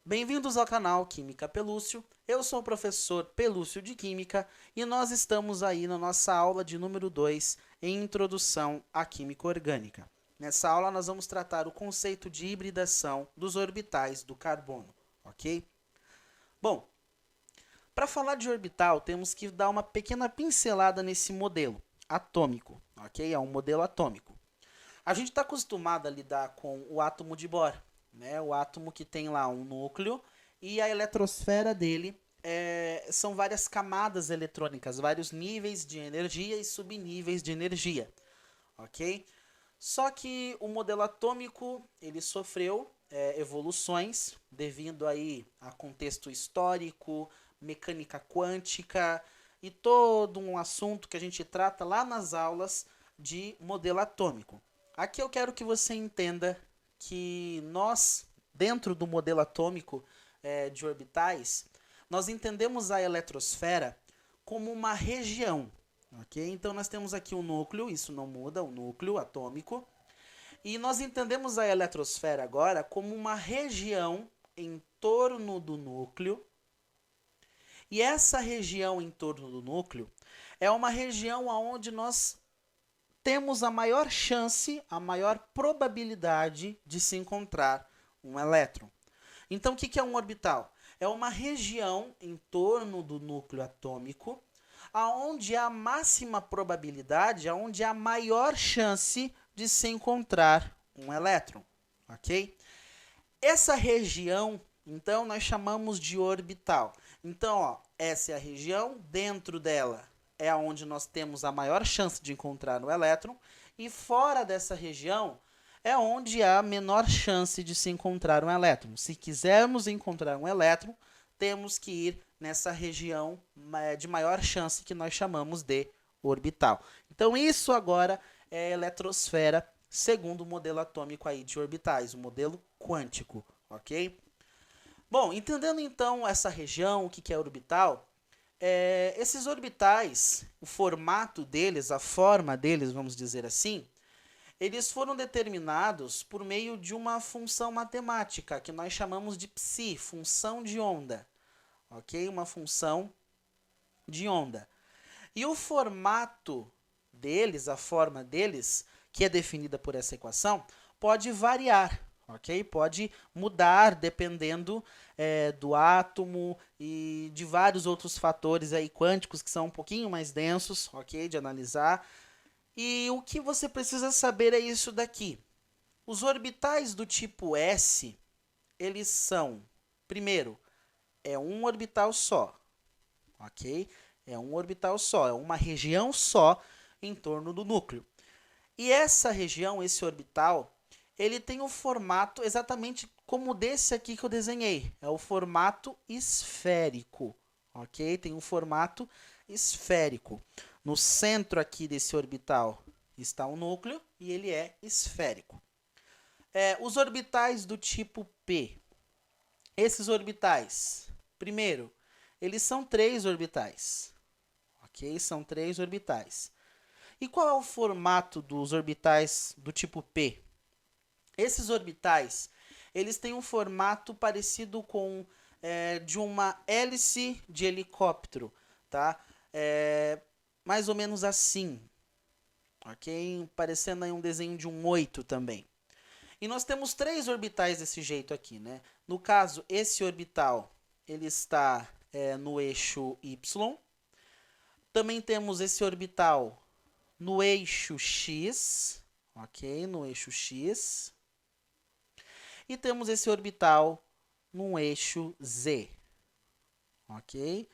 Bem-vindos ao canal Química Pelúcio. Eu sou o professor Pelúcio de Química e nós estamos aí na nossa aula de número 2 em Introdução à Química Orgânica. Nessa aula nós vamos tratar o conceito de hibridação dos orbitais do carbono, ok? Bom, para falar de orbital temos que dar uma pequena pincelada nesse modelo atômico, ok? É um modelo atômico. A gente está acostumado a lidar com o átomo de Bohr, né? O átomo que tem lá um núcleo e a eletrosfera dele são várias camadas eletrônicas, vários níveis de energia e subníveis de energia, ok? Só que o modelo atômico ele sofreu evoluções devido aí a contexto histórico, mecânica quântica e todo um assunto que a gente trata lá nas aulas de modelo atômico. Aqui eu quero que você entenda que nós, dentro do modelo atômico de orbitais, nós entendemos a eletrosfera como uma região, ok? Então nós temos aqui o núcleo, isso não muda, o núcleo atômico, e nós entendemos a eletrosfera agora como uma região em torno do núcleo, e essa região em torno do núcleo é uma região onde nós temos a maior chance, a maior probabilidade de se encontrar um elétron. Então, o que é um orbital? É uma região em torno do núcleo atômico, aonde há a máxima probabilidade, aonde há a maior chance de se encontrar um elétron, ok? Essa região, então, nós chamamos de orbital. Então, ó, essa é a região, dentro dela é onde nós temos a maior chance de encontrar o elétron, e fora dessa região é onde há a menor chance de se encontrar um elétron. Se quisermos encontrar um elétron, temos que ir nessa região de maior chance que nós chamamos de orbital. Então, isso agora é a eletrosfera segundo o modelo atômico aí de orbitais, o modelo quântico, ok? Bom, entendendo então essa região, o que é orbital, esses orbitais, o formato deles, a forma deles, vamos dizer assim, eles foram determinados por meio de uma função matemática que nós chamamos de psi, função de onda, ok? Uma função de onda. E o formato deles, a forma deles, que é definida por essa equação, pode variar, ok? Pode mudar dependendo do átomo e de vários outros fatores aí quânticos que são um pouquinho mais densos, ok? De analisar. E o que você precisa saber é isso daqui. Os orbitais do tipo S, eles são, primeiro, é um orbital só, ok? É um orbital só, é uma região só em torno do núcleo. E essa região, esse orbital, ele tem o formato exatamente como desse aqui que eu desenhei. É o formato esférico, ok? Tem um formato esférico. No centro aqui desse orbital está o núcleo e ele é esférico. Os orbitais do tipo P. Esses orbitais, primeiro, eles são 3 orbitais, ok? São 3 orbitais. E qual é o formato dos orbitais do tipo P? Esses orbitais, eles têm um formato parecido com de uma hélice de helicóptero, tá? Mais ou menos assim, ok? Parecendo aí um desenho de um 8 também. E nós temos 3 orbitais desse jeito aqui, né? No caso, esse orbital, ele está no eixo Y. Também temos esse orbital no eixo X, ok? No eixo X. E temos esse orbital no eixo Z, ok?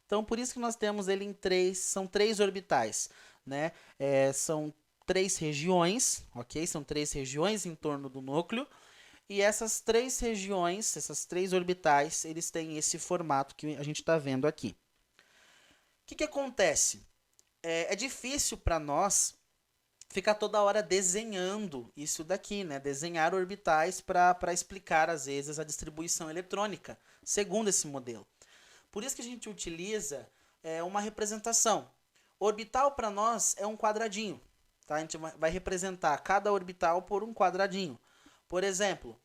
Então, por isso que nós temos ele em 3, são 3 orbitais, né? São 3 regiões, ok? São 3 regiões em torno do núcleo. E essas 3 regiões, essas 3 orbitais, eles têm esse formato que a gente está vendo aqui. O que acontece? É difícil para nós ficar toda hora desenhando isso daqui, né? Desenhar orbitais para explicar, às vezes, a distribuição eletrônica, segundo esse modelo. Por isso que a gente utiliza uma representação. Orbital, para nós, é um quadradinho. Tá? A gente vai representar cada orbital por um quadradinho. Por exemplo,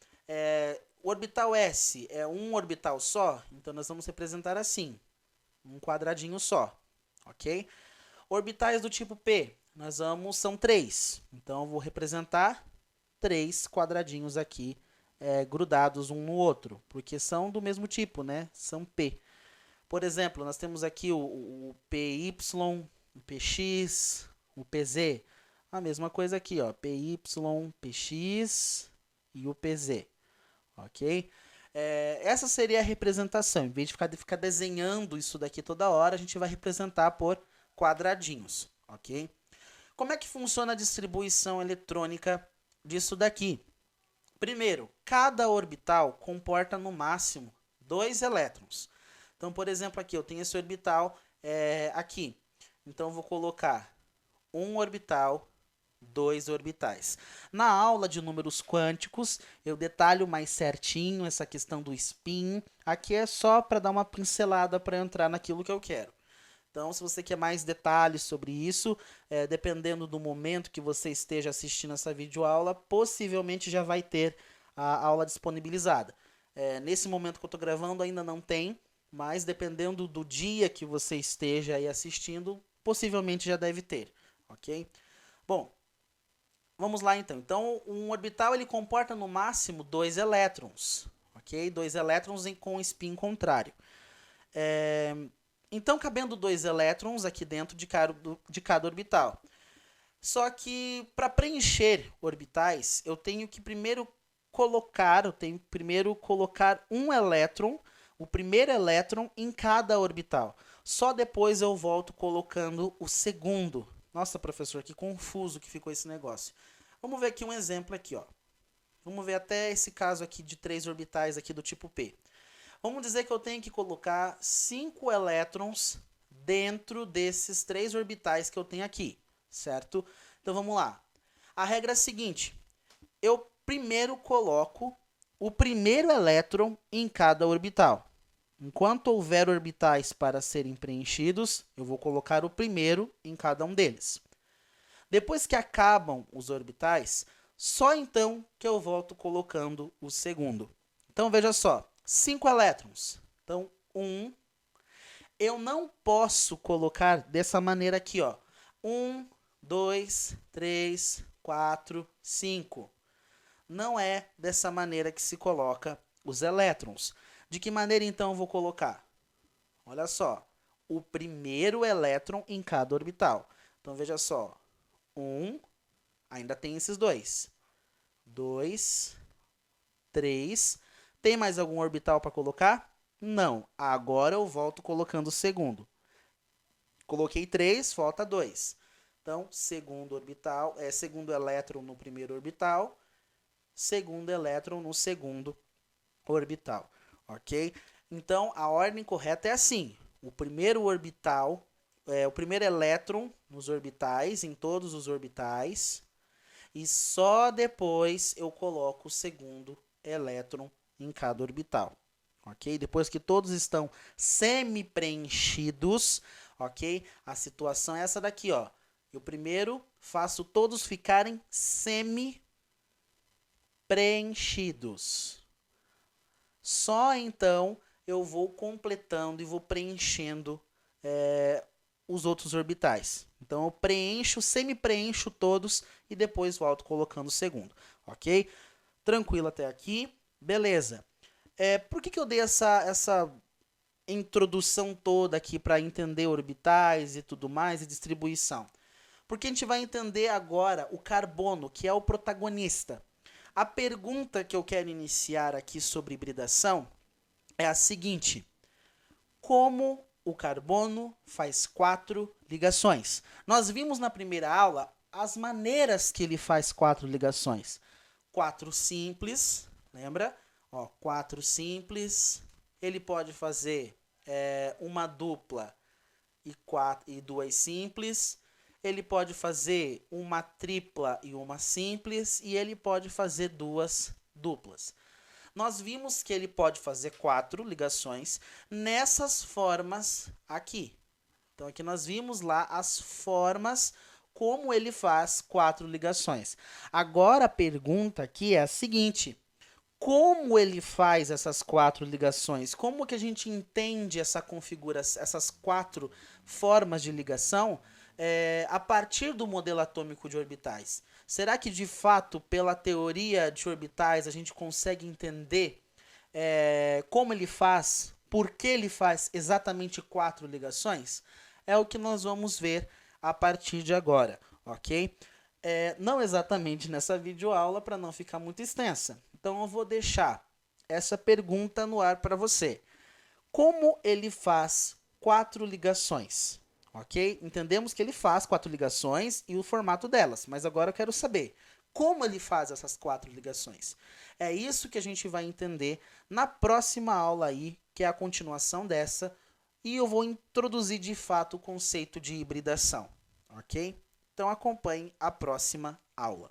o orbital S é um orbital só, então nós vamos representar assim, um quadradinho só, ok? Orbitais do tipo P, são 3, então eu vou representar 3 quadradinhos aqui, grudados um no outro, porque são do mesmo tipo, né? São P. Por exemplo, nós temos aqui o PY, o PX, o PZ. A mesma coisa aqui, ó, PY, PX e o PZ, ok? Essa seria a representação. Em vez de ficar desenhando isso daqui toda hora, a gente vai representar por quadradinhos, ok? Como é que funciona a distribuição eletrônica disso daqui? Primeiro, cada orbital comporta no máximo 2 elétrons. Então, por exemplo, aqui eu tenho esse orbital aqui. Então, eu vou colocar um orbital, 2 orbitais. Na aula de números quânticos, eu detalho mais certinho essa questão do spin. Aqui é só para dar uma pincelada para entrar naquilo que eu quero. Então, se você quer mais detalhes sobre isso, dependendo do momento que você esteja assistindo essa videoaula, possivelmente já vai ter a aula disponibilizada. Nesse momento que eu estou gravando ainda não tem, mas dependendo do dia que você esteja aí assistindo, possivelmente já deve ter, ok? Bom, vamos lá então. Então, um orbital ele comporta no máximo 2 elétrons, ok? 2 elétrons com spin contrário. Então, cabendo 2 elétrons aqui dentro de cada orbital. Só que, para preencher orbitais, eu tenho que primeiro colocar um elétron, o primeiro elétron em cada orbital. Só depois eu volto colocando o segundo. Nossa, professor, que confuso que ficou esse negócio. Vamos ver aqui um exemplo aqui, ó. Vamos ver até esse caso aqui de 3 orbitais aqui do tipo P. Vamos dizer que eu tenho que colocar 5 elétrons dentro desses 3 orbitais que eu tenho aqui, certo? Então vamos lá. A regra é a seguinte: eu primeiro coloco o primeiro elétron em cada orbital. Enquanto houver orbitais para serem preenchidos, eu vou colocar o primeiro em cada um deles. Depois que acabam os orbitais, só então que eu volto colocando o segundo. Então veja só. 5 elétrons. Então, 1. Eu não posso colocar dessa maneira aqui, ó. 1, 2, 3, 4, 5. Não é dessa maneira que se coloca os elétrons. De que maneira, então, eu vou colocar? Olha só. O primeiro elétron em cada orbital. Então, veja só. 1. Ainda tem esses 2. 2, 3. Tem mais algum orbital para colocar? Não. Agora eu volto colocando o segundo. Coloquei 3, falta 2. Então, segundo elétron no primeiro orbital, segundo elétron no segundo orbital, ok? Então, a ordem correta é assim. O primeiro orbital, o primeiro elétron nos orbitais, em todos os orbitais, e só depois eu coloco o segundo elétron em cada orbital, ok? Depois que todos estão semi-preenchidos, ok? A situação é essa daqui, ó. Eu primeiro faço todos ficarem semi-preenchidos. Só então eu vou completando e vou preenchendo os outros orbitais. Então eu preencho, semi-preencho todos e depois volto colocando o segundo, ok? Tranquilo até aqui. Beleza. Por que eu dei essa introdução toda aqui para entender orbitais e tudo mais e distribuição? Porque a gente vai entender agora o carbono, que é o protagonista. A pergunta que eu quero iniciar aqui sobre hibridação é a seguinte: como o carbono faz 4 ligações? Nós vimos na primeira aula as maneiras que ele faz 4 ligações. 4 simples, lembra? 4 simples. Ele pode fazer uma dupla e 2 simples. Ele pode fazer uma tripla e uma simples. E ele pode fazer 2 duplas. Nós vimos que ele pode fazer 4 ligações nessas formas aqui. Então, aqui nós vimos lá as formas como ele faz 4 ligações. Agora, a pergunta aqui é a seguinte: como ele faz essas 4 ligações? Como que a gente entende essa configuração, essas 4 formas de ligação a partir do modelo atômico de orbitais? Será que, de fato, pela teoria de orbitais, a gente consegue entender como ele faz, por que ele faz exatamente 4 ligações? É o que nós vamos ver a partir de agora, ok? Não exatamente nessa videoaula, para não ficar muito extensa. Então, eu vou deixar essa pergunta no ar para você. Como ele faz 4 ligações? Ok? Entendemos que ele faz 4 ligações e o formato delas, mas agora eu quero saber como ele faz essas 4 ligações. É isso que a gente vai entender na próxima aula aí, que é a continuação dessa, e eu vou introduzir de fato o conceito de hibridação, ok? Então acompanhe a próxima aula.